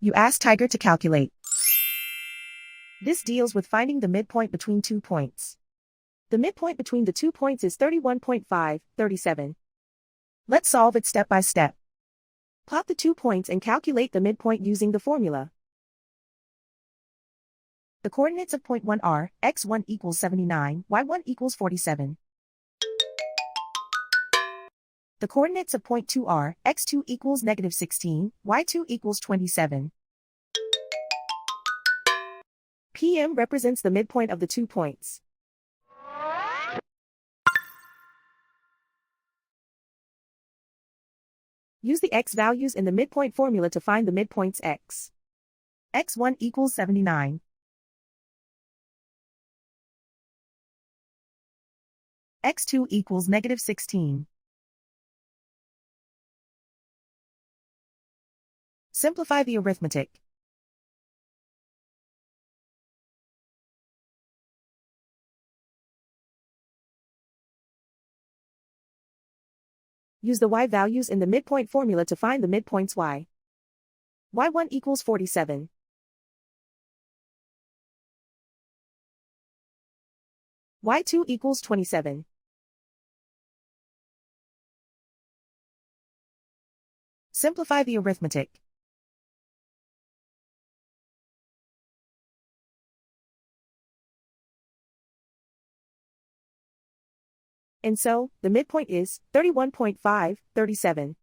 You ask Tiger to calculate. This deals with finding the midpoint between 2 points. The midpoint between the 2 points is 31.5, 37. Let's solve it step by step. Plot the 2 points and calculate the midpoint using the formula. The coordinates of point 1 are, x1 equals 79, y1 equals 47. The coordinates of point 2 are, x2 equals negative 16, y2 equals 27. PM represents the midpoint of the 2 points. Use the x values in the midpoint formula to find the midpoints x. x1 equals 79. x2 equals negative 16. Simplify the arithmetic. Use the y values in the midpoint formula to find the midpoints y. y1 equals 47. y2 equals 27. Simplify the arithmetic. And so, the midpoint is 31.5, 37.